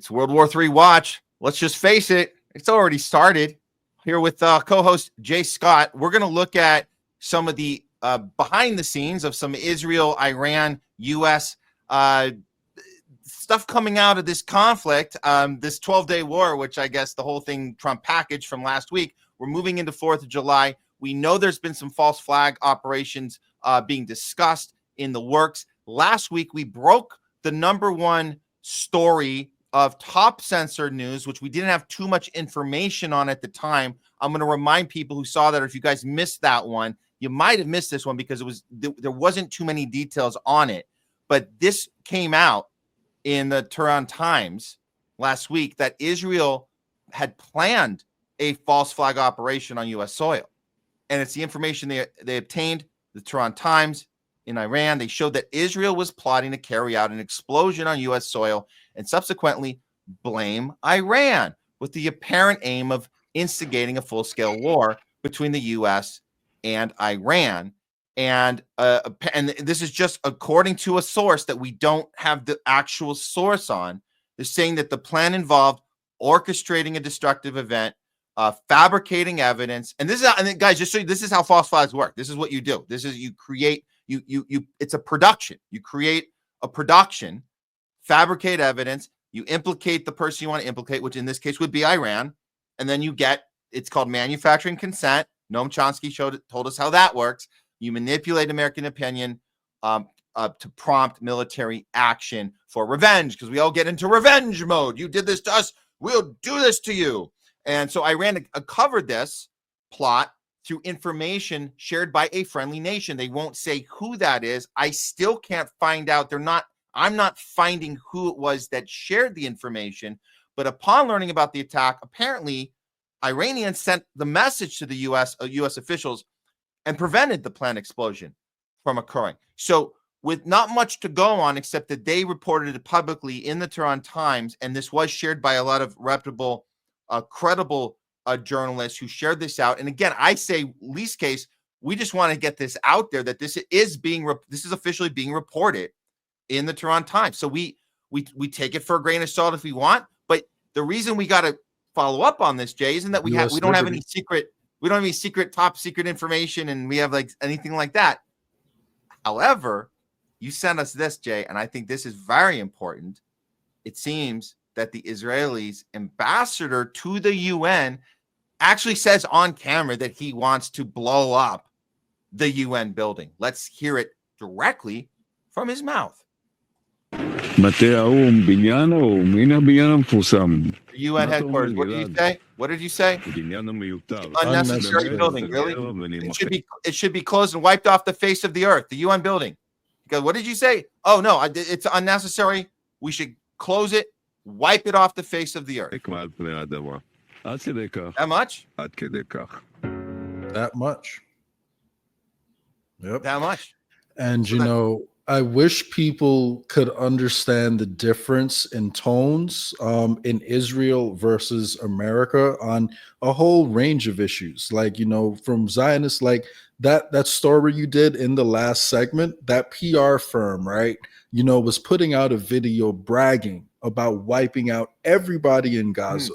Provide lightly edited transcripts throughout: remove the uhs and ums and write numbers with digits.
It's World War III watch. Let's just face it. It's already started. Here with co-host Jay Scott, we're going to look at some of the behind the scenes of some Israel, Iran, U.S. Stuff coming out of this conflict, this 12-day war, which I guess the whole thing Trump packaged from last week. We're moving into 4th of July. We know there's been some false flag operations being discussed in the works. Last week, we broke the number one story of top censored news, which we didn't have too much information on at the time. I'm going to remind people who saw that, or if you guys missed that one, you might have missed this one because there wasn't too many details on it. But this came out in the Tehran Times last week that Israel had planned a false flag operation on U.S. soil. And it's the information they obtained, the Tehran Times in Iran. They showed that Israel was plotting to carry out an explosion on U.S. soil and subsequently blame Iran with the apparent aim of instigating a full-scale war between the U.S. and Iran. And this is just according to a source that we don't have the actual source on. They're saying that the plan involved orchestrating a destructive event, fabricating evidence. And this is how, and guys, just so you, this is how false flags work. This is what you do. This is you create, you it's a production. You create a production, fabricate evidence, you implicate the person you want to implicate, which in this case would be Iran. And then you get, it's called manufacturing consent. Noam Chomsky told us how that works. You manipulate American opinion to prompt military action for revenge, because we all get into revenge mode. You did this to us, we'll do this to you. And so Iran covered this plot through information shared by a friendly nation. They won't say who that is. I still can't find out. I'm not finding who it was that shared the information. But upon learning about the attack, apparently Iranians sent the message to the U.S. officials and prevented the planned explosion from occurring. So with not much to go on, except that they reported it publicly in the Tehran Times, and this was shared by a lot of reputable, credible journalists who shared this out. And again, I say, least case, we just want to get this out there that this is officially being reported in the Tehran Times. So we take it for a grain of salt if we want, but the reason we got to follow up on this, Jay, isn't that we don't have any secret. We don't have any top secret information, and we have like anything like that. However, you sent us this, Jay, and I think this is very important. It seems that the Israelis ambassador to the UN actually says on camera that he wants to blow up the UN building. Let's hear it directly from his mouth. UN headquarters. What did you say? What did you say? Unnecessary building. Really? It should be closed and wiped off the face of the earth. The UN building. Because what did you say? Oh no, it's unnecessary. We should close it, wipe it off the face of the earth. That much? That much. Yep. That much. And I wish people could understand the difference in tones in Israel versus America on a whole range of issues. Like, from Zionists, like that story you did in the last segment, that PR firm, right, was putting out a video bragging about wiping out everybody in Gaza.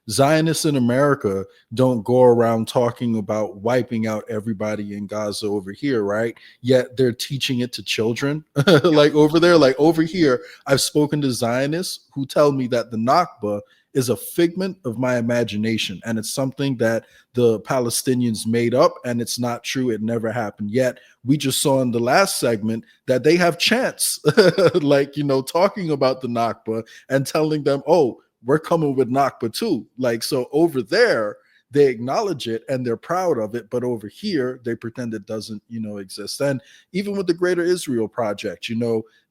Zionists in America don't go around talking about wiping out everybody in Gaza over here, right? Yet they're teaching it to children. Like over there, like over here, I've spoken to Zionists who tell me that the Nakba is a figment of my imagination, and it's something that the Palestinians made up, and it's not true. It never happened. Yet we just saw in the last segment that they have chants, like, talking about the Nakba and telling them, oh, we're coming with Nakba too. Like, so over there, they acknowledge it and they're proud of it. But over here, they pretend it doesn't, exist. And even with the Greater Israel Project,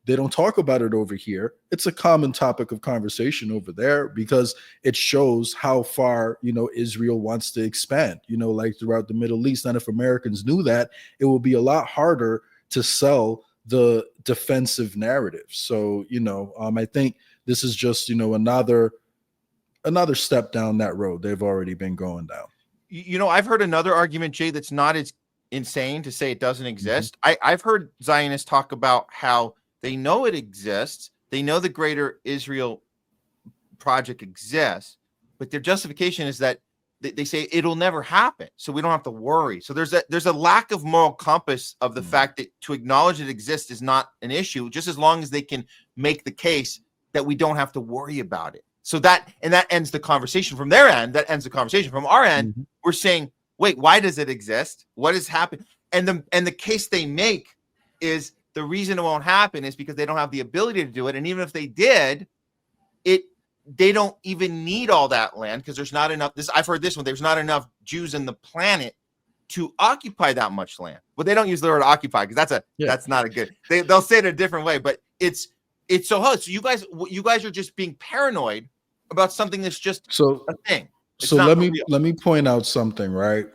they don't talk about it over here. It's a common topic of conversation over there because it shows how far, Israel wants to expand, like throughout the Middle East. And if Americans knew that, it would be a lot harder to sell the defensive narrative. So, I think this is just, another step down that road they've already been going down. I've heard another argument, Jay, that's not as insane to say it doesn't exist. I've heard Zionists talk about how they know it exists. They know the Greater Israel project exists, but their justification is that they say it'll never happen, so we don't have to worry. So there's a lack of moral compass of the fact that to acknowledge it exists is not an issue, just as long as they can make the case that we don't have to worry about it. So that ends the conversation from their end. That ends the conversation from our end. We're saying, wait, why does it exist? What has happened? And the case they make is the reason it won't happen is because they don't have the ability to do it. And even if they did, they don't even need all that land because there's not enough. I've heard this one. There's not enough Jews in the planet to occupy that much land. But they don't use the word occupy because that's not a good. They'll say it a different way. But it's so hard. So you guys are just being paranoid about something that's just a thing. So let me point out something, right?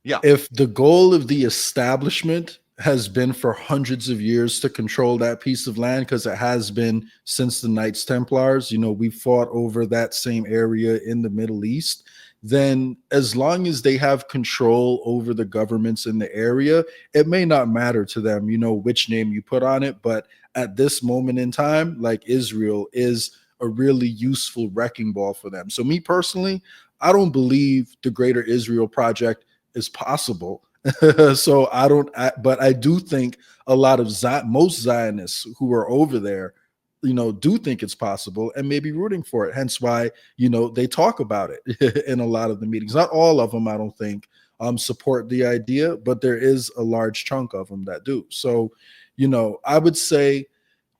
Yeah. If the goal of the establishment has been for hundreds of years to control that piece of land, because it has been since the Knights Templars, we fought over that same area in the Middle East, then as long as they have control over the governments in the area, it may not matter to them, which name you put on it. But at this moment in time, like, Israel is a really useful wrecking ball for them. So me personally, I don't believe the Greater Israel Project is possible. So but I do think a lot of most Zionists who are over there, do think it's possible and may be rooting for it. Hence why, they talk about it in a lot of the meetings. Not all of them, I don't think, support the idea, but there is a large chunk of them that do. So, I would say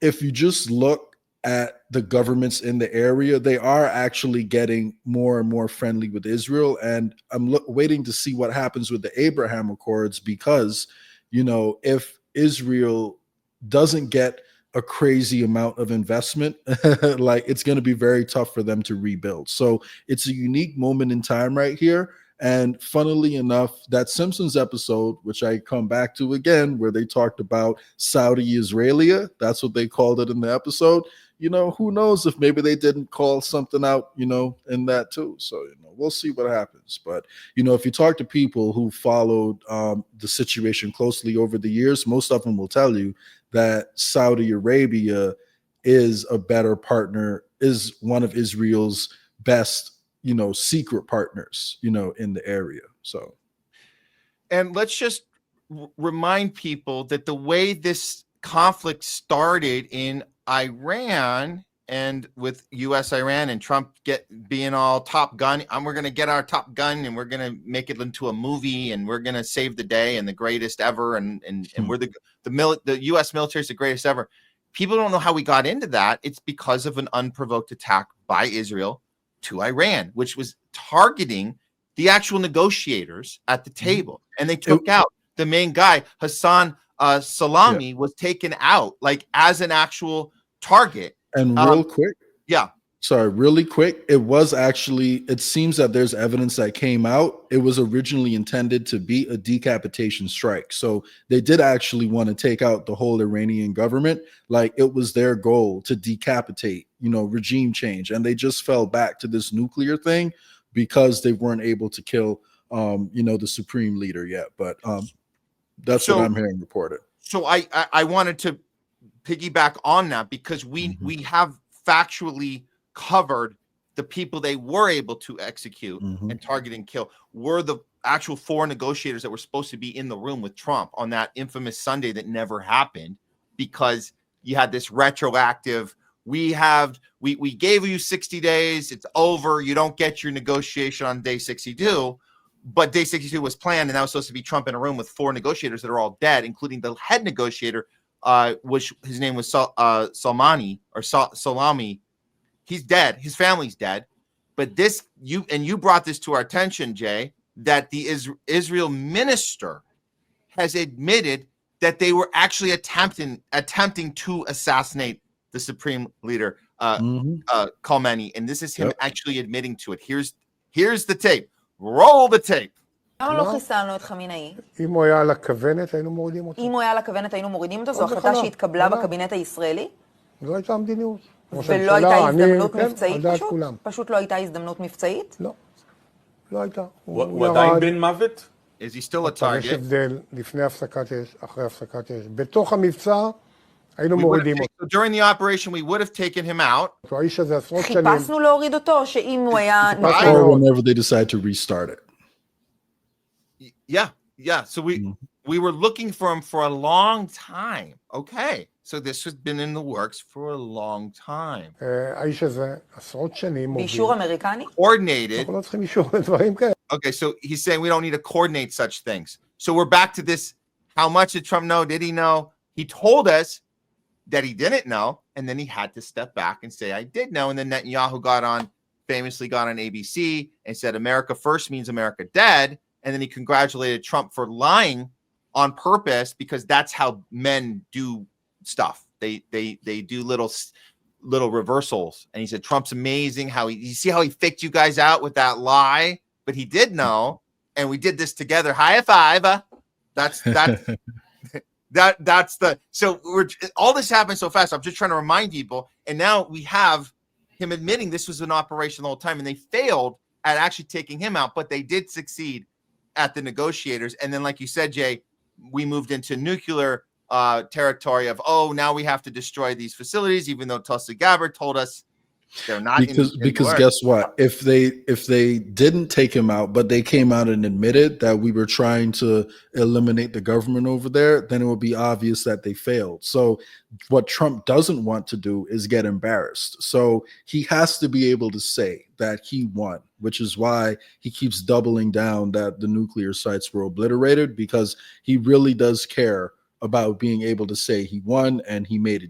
if you just look at the governments in the area, they are actually getting more and more friendly with Israel. And I'm waiting to see what happens with the Abraham Accords, because, if Israel doesn't get a crazy amount of investment, like, it's going to be very tough for them to rebuild. So it's a unique moment in time right here. And funnily enough, that Simpsons episode, which I come back to again, where they talked about Saudi Israelia, that's what they called it in the episode. Who knows if maybe they didn't call something out, in that too. So, we'll see what happens. But, if you talk to people who followed the situation closely over the years, most of them will tell you that Saudi Arabia is a better partner, is one of Israel's best, secret partners, in the area. So, and let's just remind people that the way this conflict started in Iran and with US Iran and Trump being all Top Gun, and we're going to get our Top Gun and we're going to make it into a movie and we're going to save the day and the greatest ever. And we're the US military is the greatest ever. People don't know how we got into that. It's because of an unprovoked attack by Israel to Iran, which was targeting the actual negotiators at the table. And they took out the main guy, Hassan Salami, was taken out like as an actual target. And really quick, it seems that there's evidence that came out. It was originally intended to be a decapitation strike. So they did actually want to take out the whole Iranian government. Like, it was their goal to decapitate, regime change. And they just fell back to this nuclear thing because they weren't able to kill, the supreme leader yet. But that's what I'm hearing reported. So I wanted to piggyback on that because we have factually covered the people they were able to execute and target and kill were the actual foreign negotiators that were supposed to be in the room with Trump on that infamous Sunday that never happened because you had this retroactive. We gave you 60 days. It's over. You don't get your negotiation on day 62. But day 62 was planned, and that was supposed to be Trump in a room with four negotiators that are all dead, including the head negotiator, which his name was Salami. He's dead. His family's dead. But you brought this to our attention, Jay, that the Israel minister has admitted that they were actually attempting to assassinate the supreme leader, Khamenei, and this is him actually admitting to it. Here's the tape. Roll the tape. למה לא חיסלנו את חמינאי? אם הוא היה על הכוונת, היינו מורידים אותו. אם הוא היה על הכוונת, היינו מורידים אותו? זו החלטה שהתקבלה בקבינט הישראלי? זו הייתה המדיניות. ולא הייתה הזדמנות מבצעית פשוט? פשוט לא הייתה הזדמנות מבצעית? לא. לא הייתה. הוא עדיין בן מוות? Is he still a target? יש הבדל לפני הפסקת אש, אחרי הפסקת אש. בתוך המבצע היינו מורידים אותו. So during the operation, we would have taken him out. האיש הזה עשרות שנים. חיפשנו להוריד אותו, שאם הוא היה... Or whenever they decide to restart it. Yeah. So we were looking for him for a long time. Okay. So this has been in the works for a long time. האיש הזה עשרות שנים מוביל. באישור אמריקני? Coordinated. אנחנו לא צריכים אישור לדברים כאלה. Okay, so he's saying we don't need to coordinate such things. So we're back to this. How much did Trump know? Did he know? He told us that he didn't know, and then he had to step back and say, I did know. And then Netanyahu famously got on ABC and said, America first means America dead. And then he congratulated Trump for lying on purpose because that's how men do stuff. They do little reversals. And he said, Trump's amazing. You see how he faked you guys out with that lie? But he did know, and we did this together. High five. That's so all this happened so fast. I'm just trying to remind people. And now we have him admitting this was an operation the whole time, and they failed at actually taking him out, but they did succeed at the negotiators. And then, like you said, Jay, we moved into nuclear territory of, now we have to destroy these facilities, even though Tulsi Gabbard told us they're not. Because guess what? If they didn't take him out, but they came out and admitted that we were trying to eliminate the government over there, then it would be obvious that they failed. So what Trump doesn't want to do is get embarrassed. So he has to be able to say that he won, which is why he keeps doubling down that the nuclear sites were obliterated, because he really does care about being able to say he won and he made a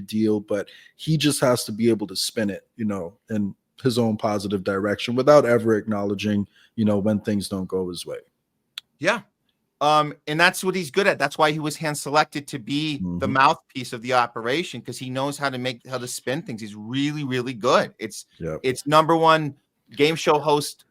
deal, but he just has to be able to spin it, in his own positive direction without ever acknowledging, when things don't go his way. Yeah. And that's what he's good at. That's why he was hand selected to be the mouthpiece of the operation, because he knows how to spin things. He's really, really good. It's number one game show host,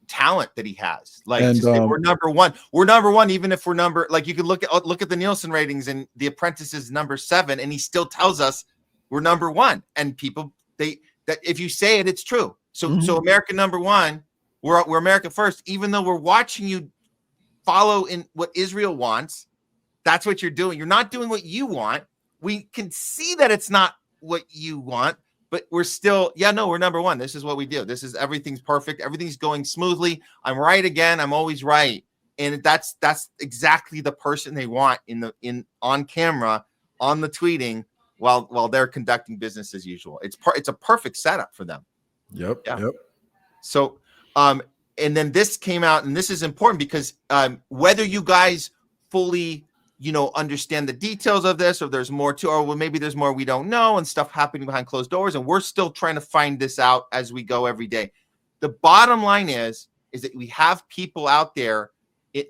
talent that he has. We're number one. We're number one, even if we're you can look at the Nielsen ratings, and The Apprentice is number 7, and he still tells us we're number one. And people, that if you say it, it's true. So America number one, we're America first, even though we're watching you follow in what Israel wants. That's what you're doing. You're not doing what you want. We can see that it's not what you want, but we're still, we're number one. This is what we do. Everything's perfect. Everything's going smoothly. I'm right again. I'm always right. And that's exactly the person they want on camera, on the tweeting, while they're conducting business as usual. It's a perfect setup for them. Yep. So, and then this came out, and this is important because whether you guys fully understand the details of this, or there's more to, or maybe there's more we don't know, and stuff happening behind closed doors, and we're still trying to find this out as we go every day. The bottom line is that we have people out there,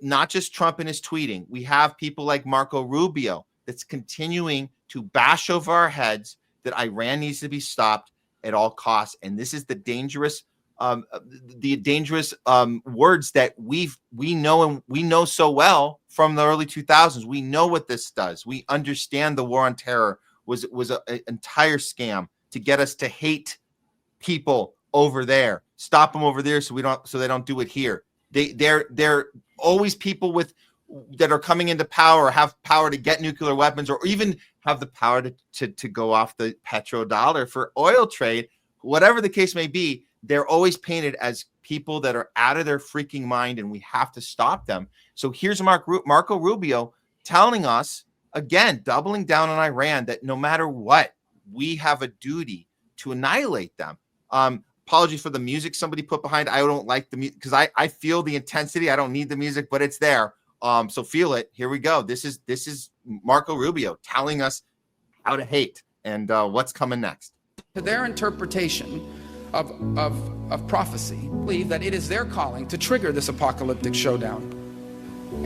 not just Trump and his tweeting. We have people like Marco Rubio that's continuing to bash over our heads that Iran needs to be stopped at all costs, and this is the dangerous words that we know so well from the early 2000s. We know what this does. We understand the war on terror was an entire scam to get us to hate people over there, stop them over there so they don't do it here. They're always people that are coming into power, or have power to get nuclear weapons, or even have the power to go off the petrodollar for oil trade, whatever the case may be. They're always painted as people that are out of their freaking mind, and we have to stop them. So here's Marco Rubio telling us, again, doubling down on Iran, that no matter what, we have a duty to annihilate them. Apologies for the music somebody put behind. I don't like the music because I feel the intensity. I don't need the music, but it's there. So feel it. Here we go. This is Marco Rubio telling us how to hate and what's coming next. To their interpretation of prophecy, believe that it is their calling to trigger this apocalyptic showdown.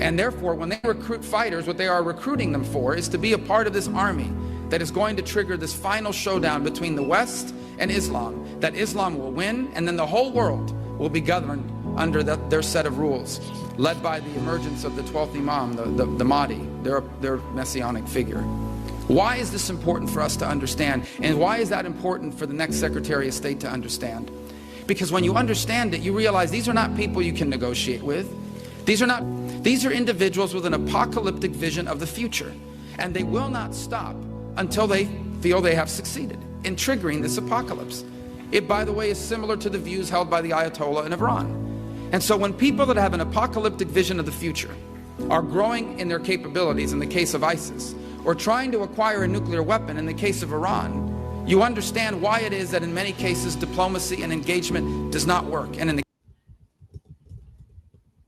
And therefore, when they recruit fighters, what they are recruiting them for is to be a part of this army that is going to trigger this final showdown between the West and Islam, that Islam will win, and then the whole world will be governed under their set of rules, led by the emergence of the 12th Imam, the Mahdi, their messianic figure. Why is this important for us to understand? And why is that important for the next Secretary of State to understand? Because when you understand it, you realize these are not people you can negotiate with. These are individuals with an apocalyptic vision of the future. And they will not stop until they feel they have succeeded in triggering this apocalypse. It, by the way, is similar to the views held by the Ayatollah in Iran. And so when people that have an apocalyptic vision of the future are growing in their capabilities in the case of ISIS, or trying to acquire a nuclear weapon in the case of Iran, you understand why it is that in many cases diplomacy and engagement does not work. And in the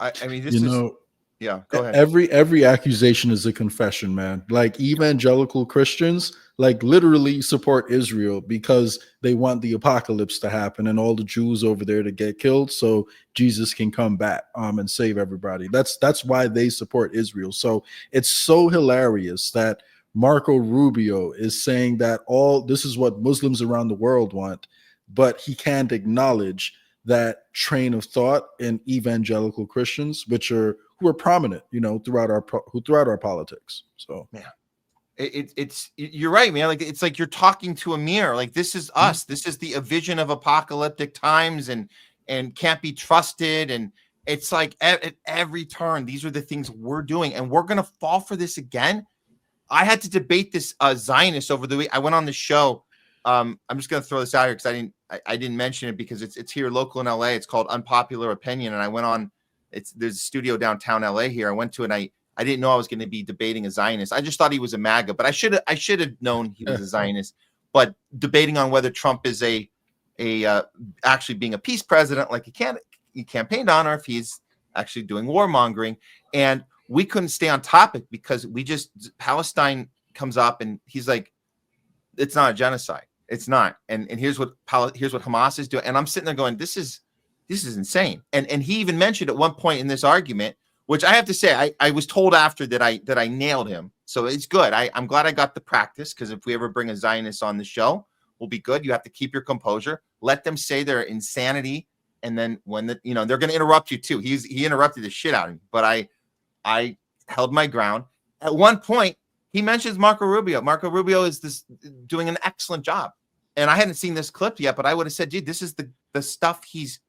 I mean, this is yeah, go ahead. Every accusation is a confession, man. Like evangelical Christians, like literally support Israel because they want the apocalypse to happen and all the Jews over there to get killed so Jesus can come back and save everybody. That's why they support Israel. So it's so hilarious that Marco Rubio is saying that all this is what Muslims around the world want, but he can't acknowledge that train of thought in evangelical Christians, who are prominent, you know, throughout our politics. So yeah, it's you're right, man. Like it's like you're talking to a mirror. Like this is us. This is the vision of apocalyptic times and can't be trusted. And it's like at every turn, these are the things we're doing, and we're gonna fall for this again. I had to debate this Zionist over the week. I went on the show. I'm just gonna throw this out here because I didn't mention it because it's here local in LA. It's called Unpopular Opinion, and I went on. There's a studio downtown LA here. I went to it. And I didn't know I was going to be debating a Zionist. I just thought he was a MAGA, but I should have known he was a Zionist. But debating on whether Trump is actually being a peace president, like he campaigned on, or if he's actually doing warmongering, and we couldn't stay on topic because Palestine comes up and he's like, it's not a genocide. It's not. And here's what Hamas is doing. And I'm sitting there going, this is insane. And he even mentioned at one point in this argument, which I have to say, I was told after that I nailed him. So it's good. I'm glad I got the practice, because if we ever bring a Zionist on the show, we'll be good. You have to keep your composure. Let them say their insanity. And then when they're going to interrupt you too. He interrupted the shit out of me, but I held my ground. At one point, he mentions Marco Rubio. Marco Rubio is doing an excellent job. And I hadn't seen this clip yet, but I would have said, dude, this is the stuff he's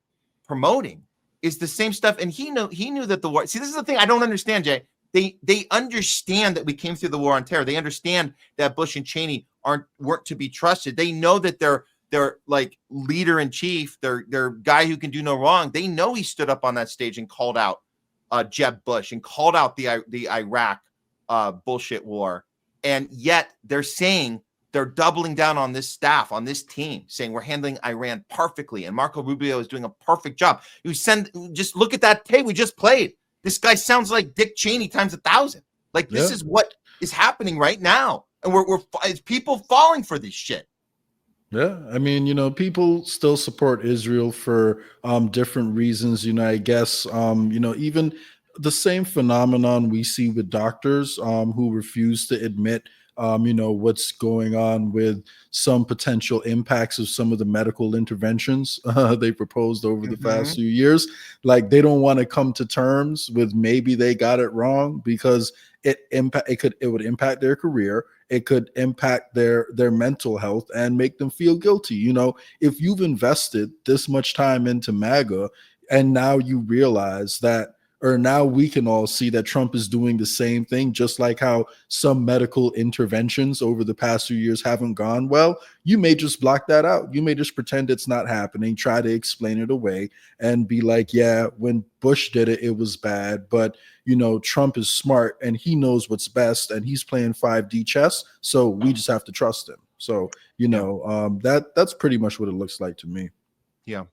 promoting is the same stuff. And he knew that the war. See, this is the thing I don't understand, Jay. They understand that we came through the war on terror. They understand that Bush and Cheney weren't to be trusted. They know that they're like leader in chief, their guy who can do no wrong. They know he stood up on that stage and called out Jeb Bush and called out the Iraq bullshit war. And yet they're doubling down on this staff, on this team, saying we're handling Iran perfectly. And Marco Rubio is doing a perfect job. Just look at that tape we just played. This guy sounds like Dick Cheney times 1,000. Like this is what is happening right now. And it's people falling for this shit. Yeah, I mean, people still support Israel for different reasons. I guess, even the same phenomenon we see with doctors who refuse to admit, what's going on with some potential impacts of some of the medical interventions they proposed over the past few years. Like they don't want to come to terms with maybe they got it wrong because it would impact their career. It could impact their mental health and make them feel guilty. If you've invested this much time into MAGA and now you realize that, or now we can all see that Trump is doing the same thing, just like how some medical interventions over the past few years haven't gone well, you may just block that out. You may just pretend it's not happening, try to explain it away and be like, yeah, when Bush did it, it was bad. But, Trump is smart and he knows what's best and he's playing 5D chess. So we just have to trust him. So, that's pretty much what it looks like to me. Yeah.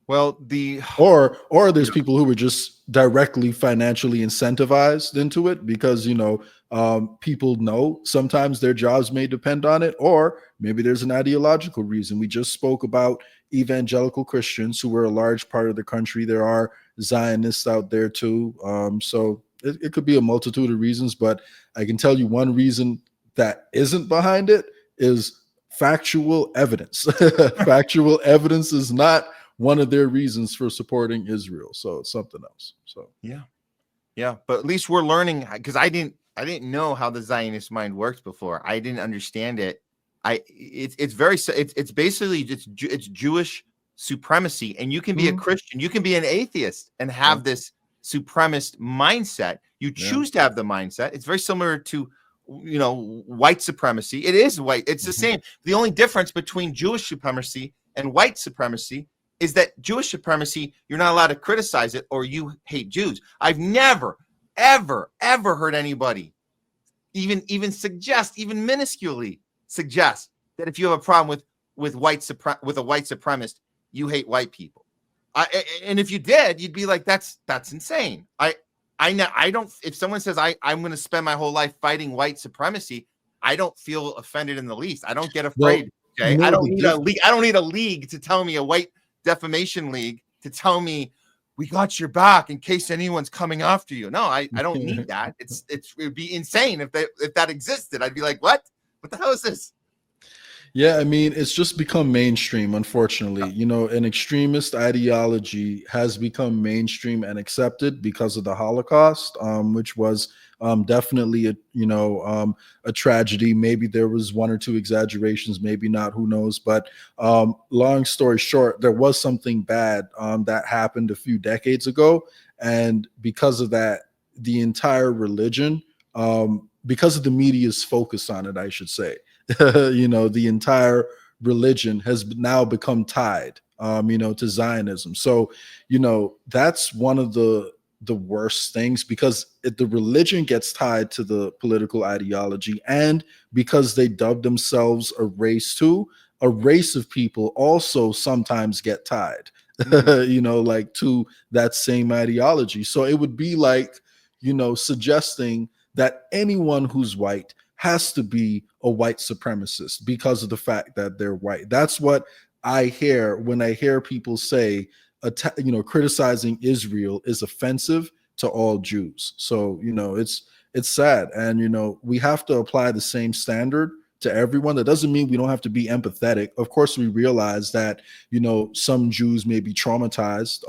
Well, or there's people who were just directly financially incentivized into it because, people know sometimes their jobs may depend on it, or maybe there's an ideological reason. We just spoke about evangelical Christians who were a large part of the country. There are Zionists out there too. So it could be a multitude of reasons, but I can tell you one reason that isn't behind it is factual evidence. Factual evidence is not one of their reasons for supporting Israel. So it's something else. So yeah. But at least we're learning, because I didn't know how the Zionist mind works before. I didn't understand it. It's basically it's Jewish supremacy, and you can be a Christian, you can be an atheist and have this supremacist mindset. You choose to have the mindset. It's very similar to white supremacy. It is white. It's the same. The only difference between Jewish supremacy and white supremacy is that Jewish supremacy, you're not allowed to criticize it or you hate Jews. I've never, ever, ever heard anybody even suggest, even minusculely suggest that if you have a problem with a white supremacist, you hate white people. And if you did, you'd be like, that's insane. I don't. If someone says I'm going to spend my whole life fighting white supremacy, I don't feel offended in the least. I don't get afraid. Well, okay, I don't need a league. I don't need a league to tell me, a white defamation league to tell me we got your back in case anyone's coming after you. No, I don't need that. It would be insane if that existed. I'd be like, what the hell is this? Yeah, I mean, it's just become mainstream, unfortunately. An extremist ideology has become mainstream and accepted because of the Holocaust, which was definitely a tragedy. Maybe there was one or two exaggerations, maybe not, who knows. But long story short, there was something bad that happened a few decades ago. And because of that, the entire religion, because of the media's focus on it, I should say, the entire religion has now become tied, to Zionism. So, that's one of the worst things, because if the religion gets tied to the political ideology, and because they dub themselves a race too, a race of people also sometimes get tied, like to that same ideology. So it would be like, suggesting that anyone who's white has to be a white supremacist because of the fact that they're white. That's what I hear when I hear people say, criticizing Israel is offensive to all Jews. So, it's sad. And, we have to apply the same standard to everyone. That doesn't mean we don't have to be empathetic. Of course, we realize that, some Jews may be traumatized,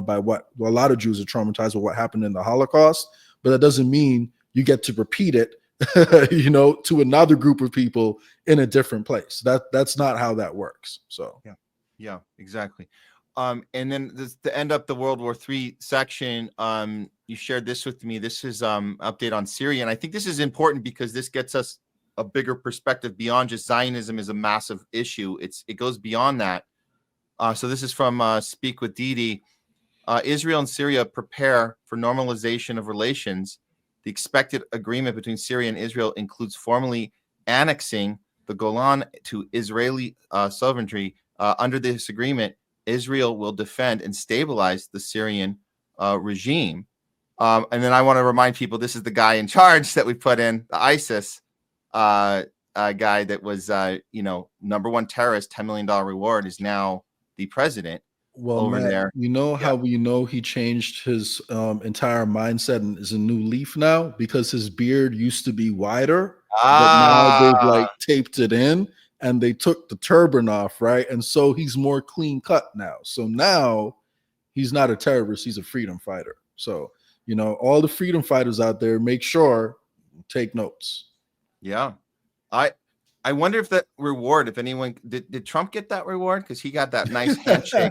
by what, well, a lot of Jews are traumatized by what happened in the Holocaust, but that doesn't mean you get to repeat it to another group of people in a different place. That's not how that works. So yeah, exactly. And then to end up the World War III section, you shared this with me. This is update on Syria, and I think this is important because this gets us a bigger perspective beyond just Zionism is a massive issue. It goes beyond that. So this is from Speak with Didi. Israel and Syria prepare for normalization of relations. The expected agreement between Syria and Israel includes formally annexing the Golan to Israeli sovereignty. Under this agreement, Israel will defend and stabilize the Syrian regime. And then I want to remind people, this is the guy in charge that we put in, the ISIS guy that was, number one terrorist, $10 million reward, is now the president. Well, over Matt, there. How we know he changed his entire mindset and is a new leaf now? Because his beard used to be wider, but now they've taped it in and they took the turban off, right? And so he's more clean cut now. So now he's not a terrorist, he's a freedom fighter. So, all the freedom fighters out there, make sure, take notes. Yeah. I wonder if that reward, if anyone did Trump get that reward? Because he got that nice handshake.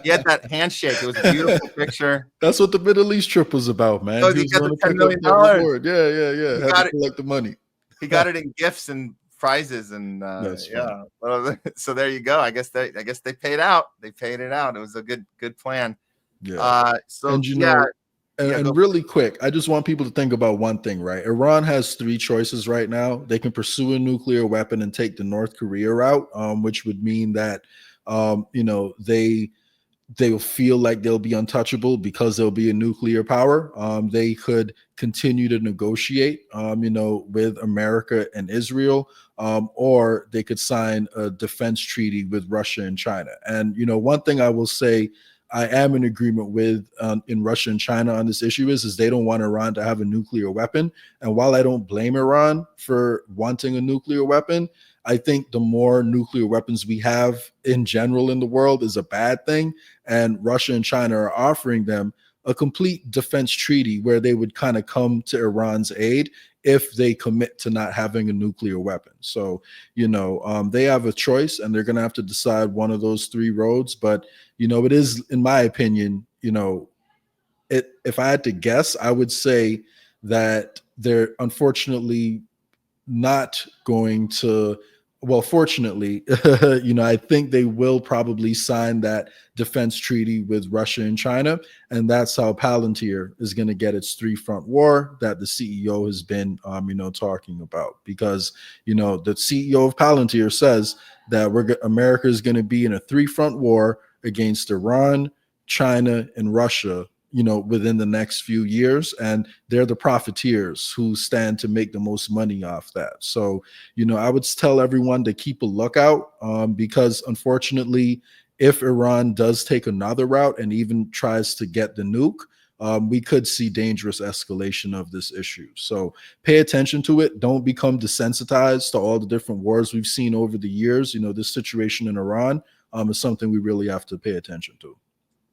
He had that handshake. It was a beautiful picture. That's what the Middle East trip was about, man. So he got the $10 million. Yeah. Had to collect the money. He got it in gifts and prizes, and yeah. Well, so there you go. I guess they paid out. They paid it out. It was a good plan. Yeah. And really quick, I just want people to think about one thing, right? Iran has three choices right now. They can pursue a nuclear weapon and take the North Korea route, which would mean that, they will feel like they'll be untouchable because there'll be a nuclear power. They could continue to negotiate, with America and Israel, or they could sign a defense treaty with Russia and China. And, one thing I will say, I am in agreement with in Russia and China on this issue is they don't want Iran to have a nuclear weapon. And while I don't blame Iran for wanting a nuclear weapon, I think the more nuclear weapons we have in general in the world is a bad thing. And Russia and China are offering them a complete defense treaty where they would kind of come to Iran's aid if they commit to not having a nuclear weapon. So, they have a choice and they're going to have to decide one of those three roads. But, it is, in my opinion, if I had to guess, I would say that they're unfortunately not going to, well, fortunately, I think they will probably sign that defense treaty with Russia and China. And that's how Palantir is going to get its three-front war that the CEO has been, talking about. Because, the CEO of Palantir says that America is going to be in a three-front war against Iran, China, and Russia, within the next few years. And they're the profiteers who stand to make the most money off that. So, I would tell everyone to keep a lookout because unfortunately, if Iran does take another route and even tries to get the nuke, we could see dangerous escalation of this issue. So pay attention to it. Don't become desensitized to all the different wars we've seen over the years. This situation in Iran is something we really have to pay attention to.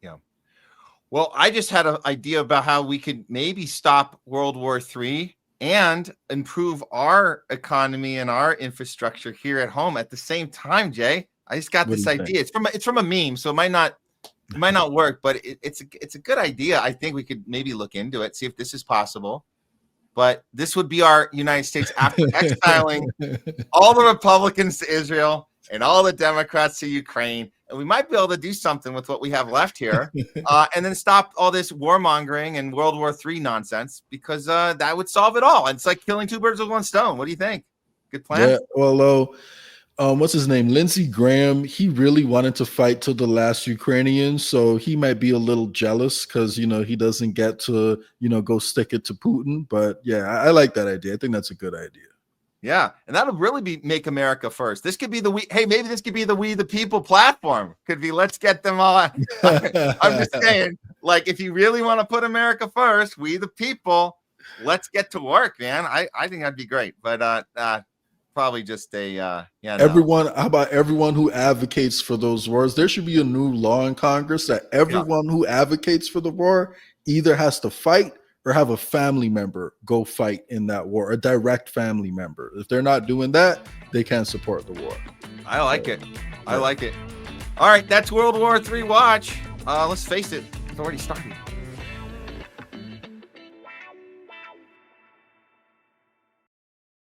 Yeah. Well, I just had an idea about how we could maybe stop World War III and improve our economy and our infrastructure here at home at the same time, Jay. I just got this idea. It's from a meme, so it might not work, but it's a good idea. I think we could maybe look into it, see if this is possible. But this would be our United States after exiling all the Republicans to Israel and all the Democrats to Ukraine. And we might be able to do something with what we have left here and then stop all this warmongering and World War III nonsense, because that would solve it all. And it's like killing two birds with one stone. What do you think? Good plan? Yeah, well, what's his name? Lindsey Graham. He really wanted to fight to the last Ukrainian. So he might be a little jealous because, he doesn't get to, go stick it to Putin. But yeah, I like that idea. I think that's a good idea. Yeah, and that'll really make America first. This could be maybe this could be the We the People platform. Could be let's get them all. I'm just saying, like, if you really want to put America first, we the people, let's get to work, man. I think that'd be great. But probably just everyone. How about everyone who advocates for those wars? There should be a new law in Congress that everyone who advocates for the war either has to fight or have a family member go fight in that war, a direct family member. If they're not doing that, they can't support the war. I like it. I like it. All right, that's World War III Watch. Let's face it, it's already started.